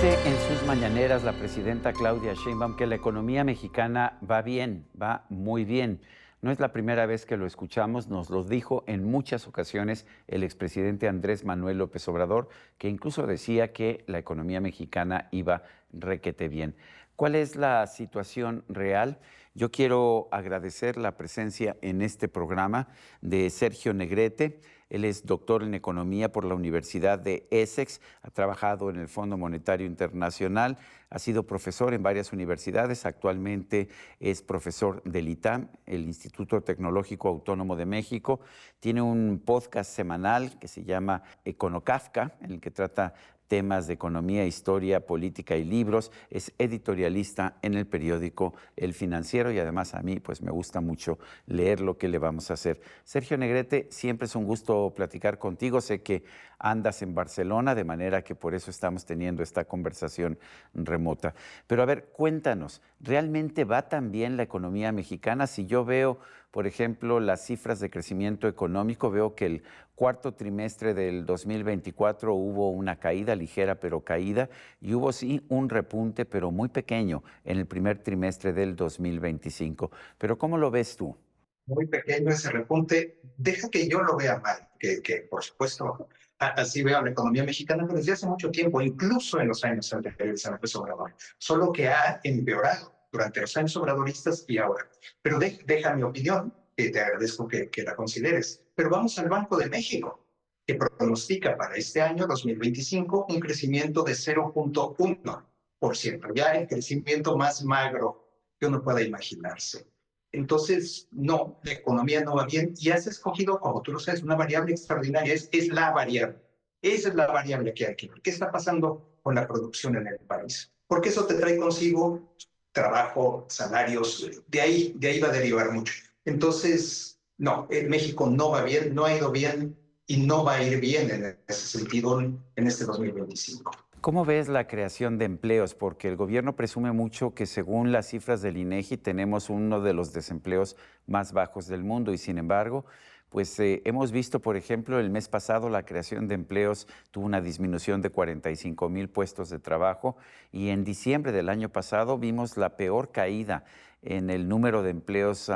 Dice en sus mañaneras la presidenta Claudia Sheinbaum que la economía mexicana va bien, va muy bien. No es la primera vez que lo escuchamos, nos lo dijo en muchas ocasiones el expresidente Andrés Manuel López Obrador, que incluso decía que la economía mexicana iba requete bien. ¿Cuál es la situación real? Yo quiero agradecer la presencia en este programa de Sergio Negrete. Él es doctor en economía por la Universidad de Essex, ha trabajado en el Fondo Monetario Internacional, ha sido profesor en varias universidades, actualmente es profesor del ITAM, el Instituto Tecnológico Autónomo de México. Tiene un podcast semanal que se llama Econocafka, en el que trata temas de economía, historia, política y libros. Es editorialista en el periódico El Financiero y además a mí pues me gusta mucho leer lo que le vamos a hacer. Sergio Negrete, siempre es un gusto platicar contigo. Sé que andas en Barcelona, de manera que por eso estamos teniendo esta conversación remota. Pero a ver, cuéntanos, ¿realmente va tan bien la economía mexicana? Si yo veo, por ejemplo, las cifras de crecimiento económico, veo que el cuarto trimestre del 2024 hubo una caída ligera, pero caída, y hubo sí un repunte, pero muy pequeño, en el primer trimestre del 2025. Pero ¿cómo lo ves tú? Muy pequeño ese repunte. Deja que yo lo vea mal, que por supuesto así veo la economía mexicana, pero desde hace mucho tiempo, incluso en los años anteriores a López Obrador, solo que ha empeorado durante los años obradoristas y ahora. Pero deja mi opinión, que te agradezco que la consideres. Pero vamos al Banco de México, que pronostica para este año 2025 un crecimiento de 0.1%, ya el crecimiento más magro que uno pueda imaginarse. Entonces, no, la economía no va bien y has escogido, como tú lo sabes, una variable extraordinaria, es la variable. Esa es la variable que hay que ver. ¿Qué está pasando con la producción en el país? Porque eso te trae consigo trabajo, salarios, de ahí va a derivar mucho. Entonces, no, en México no va bien, no ha ido bien y no va a ir bien en ese sentido en este 2025. ¿Cómo ves la creación de empleos? Porque el gobierno presume mucho que según las cifras del INEGI tenemos uno de los desempleos más bajos del mundo y sin embargo, pues hemos visto, por ejemplo, el mes pasado la creación de empleos tuvo una disminución de 45,000 puestos de trabajo y en diciembre del año pasado vimos la peor caída en el número de empleos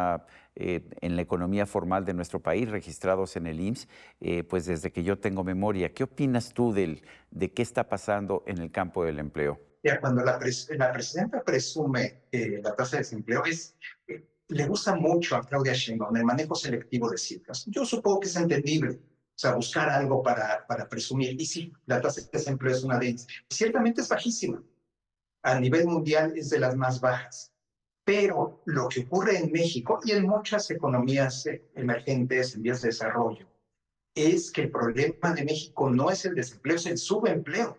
en la economía formal de nuestro país registrados en el IMSS, pues desde que yo tengo memoria. ¿Qué opinas tú de qué está pasando en el campo del empleo? Ya cuando la presidenta presume la tasa de desempleo, le gusta mucho a Claudia Sheinbaum el manejo selectivo de cifras. Yo supongo que es entendible, o sea, buscar algo para presumir. Y sí, la tasa de desempleo es una de ellas. Ciertamente es bajísima. A nivel mundial es de las más bajas. Pero lo que ocurre en México y en muchas economías emergentes en vías de desarrollo es que el problema de México no es el desempleo, es el subempleo.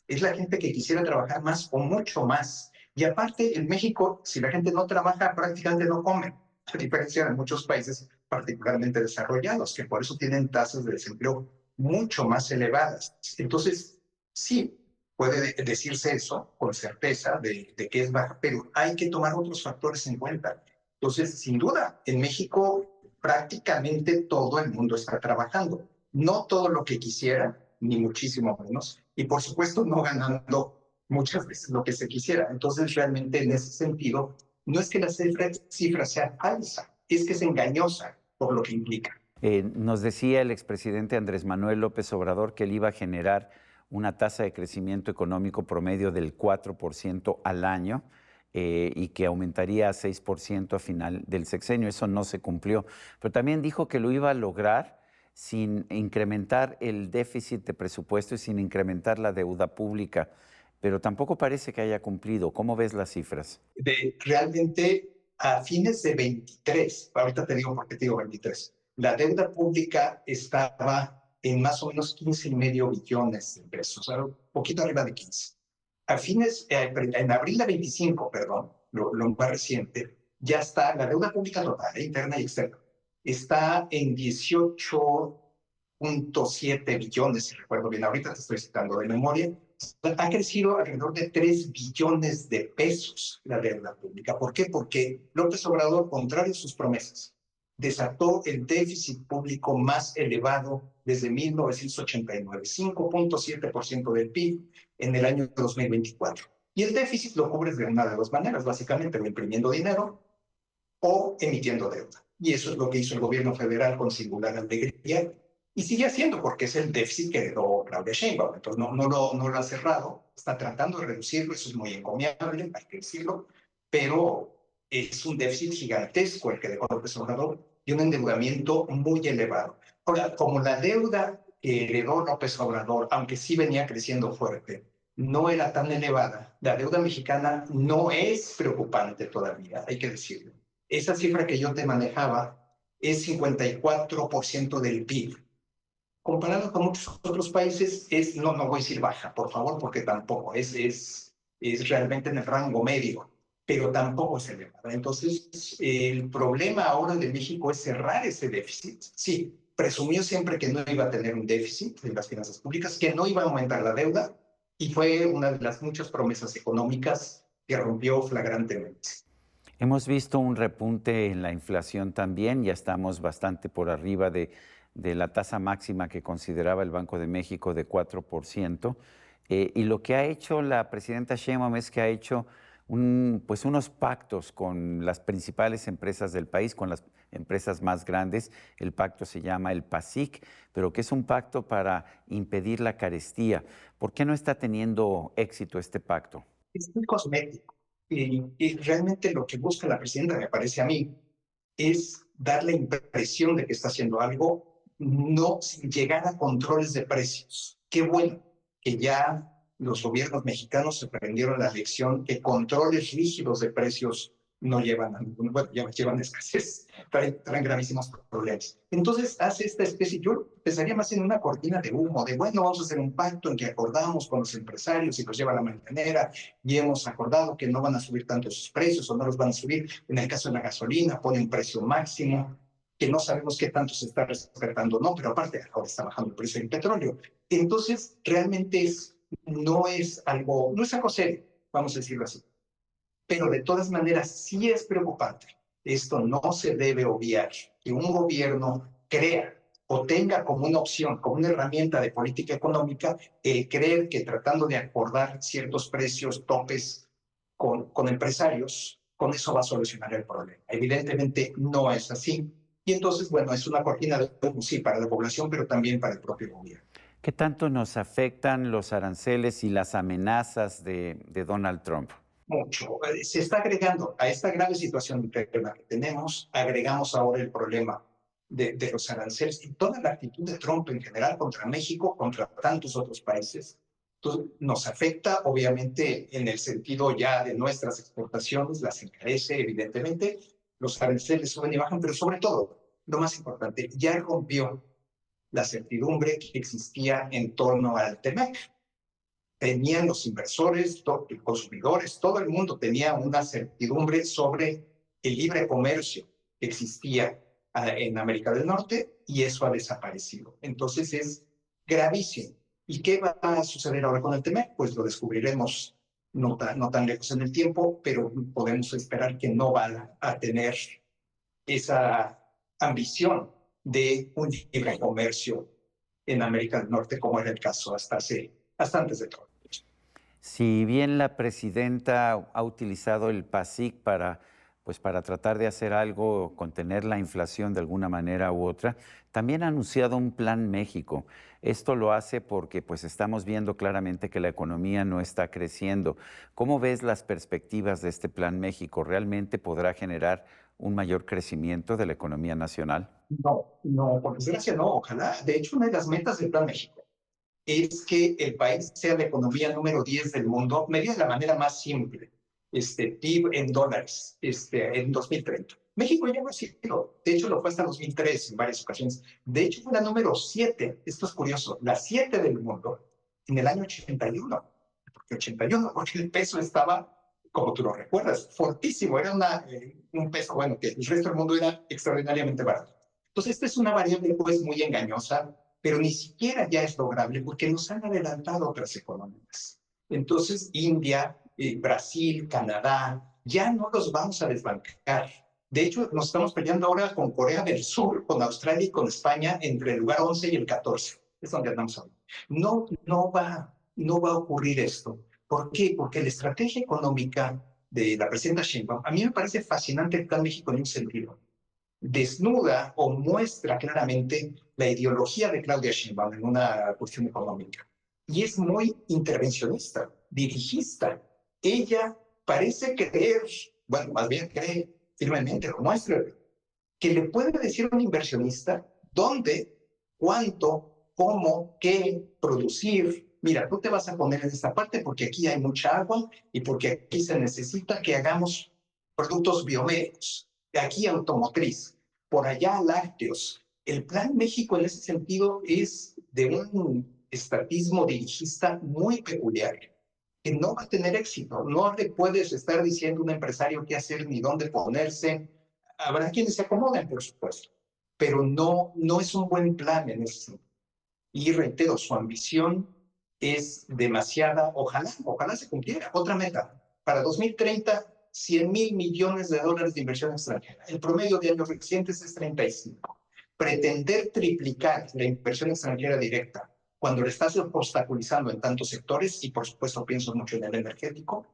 Es la gente que quisiera trabajar más o mucho más. Y aparte, en México, si la gente no trabaja, prácticamente no come, a diferencia de muchos países particularmente desarrollados, que por eso tienen tasas de desempleo mucho más elevadas. Entonces, sí, puede decirse eso con certeza de que es baja, pero hay que tomar otros factores en cuenta. Entonces, sin duda, en México prácticamente todo el mundo está trabajando. No todo lo que quisiera, ni muchísimo menos, y por supuesto no ganando muchas veces lo que se quisiera. Entonces, realmente en ese sentido, no es que la cifra sea falsa, es que es engañosa por lo que implica. Nos decía el expresidente Andrés Manuel López Obrador que él iba a generar una tasa de crecimiento económico promedio del 4% al año y que aumentaría a 6% a final del sexenio. Eso no se cumplió, pero también dijo que lo iba a lograr sin incrementar el déficit de presupuesto y sin incrementar la deuda pública, pero tampoco parece que haya cumplido. ¿Cómo ves las cifras? Realmente, a fines de 23, ahorita te digo por qué te digo 23, la deuda pública estaba en más o menos 15,5 billones de pesos, o sea, un poquito arriba de 15. A fines, en abril de 25, perdón, lo más reciente, ya está la deuda pública total, interna y externa, está en 18,7 billones, si recuerdo bien, ahorita te estoy citando de memoria. Ha crecido alrededor de 3 billones de pesos la deuda pública. ¿Por qué? Porque López Obrador, contrario a sus promesas, desató el déficit público más elevado desde 1989, 5.7% del PIB en el año 2024. Y el déficit lo cubres de una de dos maneras, básicamente, o imprimiendo dinero o emitiendo deuda. Y eso es lo que hizo el gobierno federal con singular alegría y sigue haciendo porque es el déficit que heredó Claudia Sheinbaum. Entonces no lo ha cerrado, está tratando de reducirlo, eso es muy encomiable, hay que decirlo, pero es un déficit gigantesco el que dejó López Obrador y un endeudamiento muy elevado. Ahora, como la deuda que heredó López Obrador, aunque sí venía creciendo fuerte, no era tan elevada, la deuda mexicana no es preocupante todavía, hay que decirlo. Esa cifra que yo te manejaba es 54% del PIB. Comparado con muchos otros países, no voy a decir baja, por favor, porque tampoco es realmente en el rango medio, pero tampoco es elevada. Entonces, el problema ahora de México es cerrar ese déficit. Sí, presumió siempre que no iba a tener un déficit en las finanzas públicas, que no iba a aumentar la deuda, y fue una de las muchas promesas económicas que rompió flagrantemente. Hemos visto un repunte en la inflación también, ya estamos bastante por arriba de la tasa máxima que consideraba el Banco de México de 4%. Y lo que ha hecho la presidenta Sheinbaum es que ha hecho pues unos pactos con las principales empresas del país, con las empresas más grandes. El pacto se llama el PASIC, pero que es un pacto para impedir la carestía. ¿Por qué no está teniendo éxito este pacto? Es muy cosmético. Y realmente lo que busca la presidenta, me parece a mí, es dar la impresión de que está haciendo algo, no sin llegar a controles de precios. Qué bueno que ya los gobiernos mexicanos se aprendieron la lección que controles rígidos de precios no llevan a ningún, bueno, ya llevan escasez, traen gravísimos problemas. Entonces hace esta especie, yo pensaría más en una cortina de humo, de bueno, vamos a hacer un pacto en que acordamos con los empresarios y los lleva a la mañanera y hemos acordado que no van a subir tanto sus precios o no los van a subir. En el caso de la gasolina, pone un precio máximo que no sabemos qué tanto se está respetando o no, pero aparte ahora está bajando el precio del petróleo. Entonces, realmente no es algo serio, vamos a decirlo así. Pero de todas maneras sí es preocupante. Esto no se debe obviar, que un gobierno crea o tenga como una opción, como una herramienta de política económica, el creer que tratando de acordar ciertos precios, topes con empresarios, con eso va a solucionar el problema. Evidentemente no es así. Y entonces, bueno, es una cortina de humo, sí, para la población, pero también para el propio gobierno. ¿Qué tanto nos afectan los aranceles y las amenazas de Donald Trump? Mucho. Se está agregando a esta grave situación interna que tenemos, agregamos ahora el problema de los aranceles y toda la actitud de Trump en general contra México, contra tantos otros países. Entonces, nos afecta, obviamente, en el sentido ya de nuestras exportaciones, las encarece, evidentemente, los aranceles suben y bajan, pero sobre todo, lo más importante, ya rompió la certidumbre que existía en torno al TEMEC. Tenían los inversores, los consumidores, todo el mundo tenía una certidumbre sobre el libre comercio que existía en América del Norte y eso ha desaparecido. Entonces es gravísimo. ¿Y qué va a suceder ahora con el TEMEC? Pues lo descubriremos no tan lejos en el tiempo, pero podemos esperar que no va a tener esa ambición de un libre comercio en América del Norte, como era el caso hasta antes de todo. Si bien la presidenta ha utilizado el PASIC pues para tratar de hacer algo, contener la inflación de alguna manera u otra, también ha anunciado un Plan México. Esto lo hace porque pues estamos viendo claramente que la economía no está creciendo. ¿Cómo ves las perspectivas de este Plan México? ¿Realmente podrá generar un mayor crecimiento de la economía nacional? No, por desgracia no, ojalá. De hecho, una de las metas del Plan México es que el país sea la economía número 10 del mundo, medida de la manera más simple, PIB en dólares, en 2030. México ya lo ha sido, de hecho lo fue hasta 2003 en varias ocasiones. De hecho fue la número 7, esto es curioso, la 7 del mundo en el año 81, porque el peso estaba, como tú lo recuerdas, fortísimo, era un peso, bueno, que el resto del mundo era extraordinariamente barato. Entonces, esta es una variable pues muy engañosa, pero ni siquiera ya es lograble porque nos han adelantado otras economías. Entonces, India, Brasil, Canadá, ya no los vamos a desbancar. De hecho, nos estamos peleando ahora con Corea del Sur, con Australia y con España entre el lugar 11 y el 14. Es donde andamos ahora. No va a ocurrir esto. ¿Por qué? Porque la estrategia económica de la presidenta Sheinbaum, a mí me parece fascinante el Plan México en un sentido. Desnuda o muestra claramente la ideología de Claudia Sheinbaum en una cuestión económica. Y es muy intervencionista, dirigista. Ella parece creer, bueno, más bien cree firmemente, lo muestra, que le puede decir a un inversionista dónde, cuánto, cómo, qué producir. Mira, tú te vas a poner en esta parte porque aquí hay mucha agua y porque aquí se necesita que hagamos productos biomédicos, de aquí automotriz, por allá lácteos. El Plan México en ese sentido es de un estatismo dirigista muy peculiar, que no va a tener éxito. No le puedes estar diciendo a un empresario qué hacer ni dónde ponerse. Habrá quienes se acomoden, por supuesto, pero no es un buen plan en ese sentido. Y reitero, su ambición es demasiada. Ojalá se cumpliera. Otra meta, para 2030, $100,000 millones de inversión extranjera. El promedio de años recientes es 35. Pretender triplicar la inversión extranjera directa cuando le estás obstaculizando en tantos sectores, y por supuesto pienso mucho en el energético,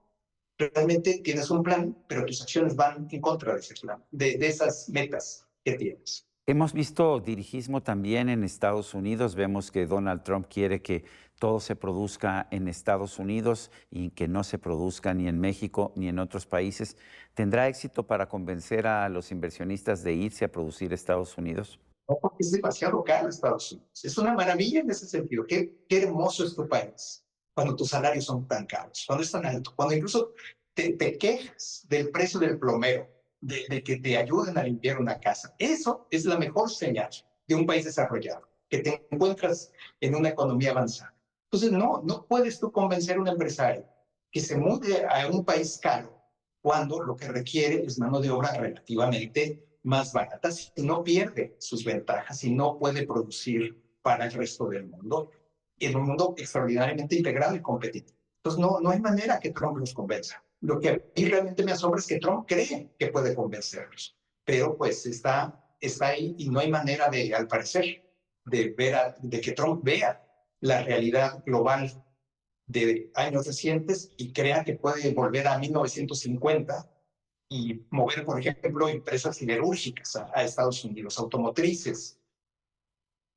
realmente tienes un plan, pero tus acciones van en contra de ese plan, de esas metas que tienes. Hemos visto dirigismo también en Estados Unidos. Vemos que Donald Trump quiere que todo se produzca en Estados Unidos y que no se produzca ni en México ni en otros países. ¿Tendrá éxito para convencer a los inversionistas de irse a producir a Estados Unidos? No, porque es demasiado caro Estados Unidos. Es una maravilla en ese sentido. Qué hermoso es tu país cuando tus salarios son tan caros, cuando es tan alto, cuando incluso te quejas del precio del plomero, de que te ayuden a limpiar una casa. Eso es la mejor señal de un país desarrollado, que te encuentras en una economía avanzada. Entonces, no puedes tú convencer a un empresario que se mude a un país caro cuando lo que requiere es mano de obra relativamente más barata, si no pierde sus ventajas y no puede producir para el resto del mundo, en un mundo extraordinariamente integrado y competitivo. Entonces, no hay manera que Trump los convenza. Lo que a mí realmente me asombra es que Trump cree que puede convencerlos, pero pues está ahí y no hay manera de, al parecer, de que Trump vea la realidad global de años recientes y crea que puede volver a 1950 y mover, por ejemplo, empresas siderúrgicas a Estados Unidos, automotrices.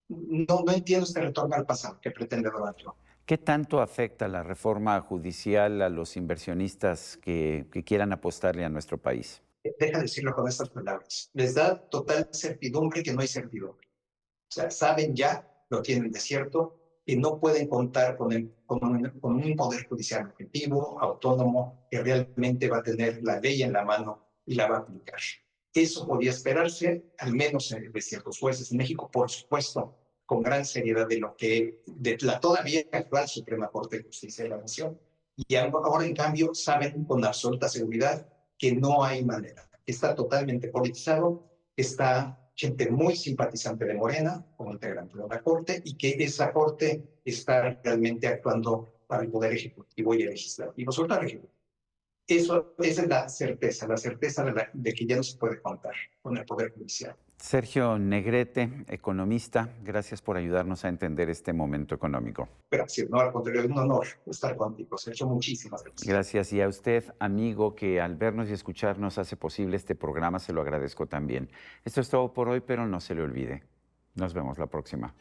No entiendo este retorno al pasado que pretende Donald Trump. ¿Qué tanto afecta la reforma judicial a los inversionistas que quieran apostarle a nuestro país? Deja de decirlo con estas palabras. Les da total certidumbre que no hay certidumbre. O sea, saben ya, lo tienen de cierto, que no pueden contar con un poder judicial objetivo, autónomo, que realmente va a tener la ley en la mano y la va a aplicar. Eso podía esperarse, al menos de ciertos jueces en México, por supuesto, con gran seriedad de la todavía actual Suprema Corte de Justicia de la Nación. Y ahora, en cambio, saben con absoluta seguridad que no hay manera. Está totalmente politizado, está gente muy simpatizante de Morena, como integrante de la Corte, y que esa Corte está realmente actuando para el Poder Ejecutivo y el Legislativo, sobre todo el Ejecutivo. Esa es la certeza de que ya no se puede contar con el Poder Judicial. Sergio Negrete, economista, gracias por ayudarnos a entender este momento económico. Gracias, no, al contrario, es un honor estar contigo, Sergio, muchísimas gracias. Gracias, y a usted, amigo, que al vernos y escucharnos hace posible este programa, se lo agradezco también. Esto es todo por hoy, pero no se le olvide. Nos vemos la próxima.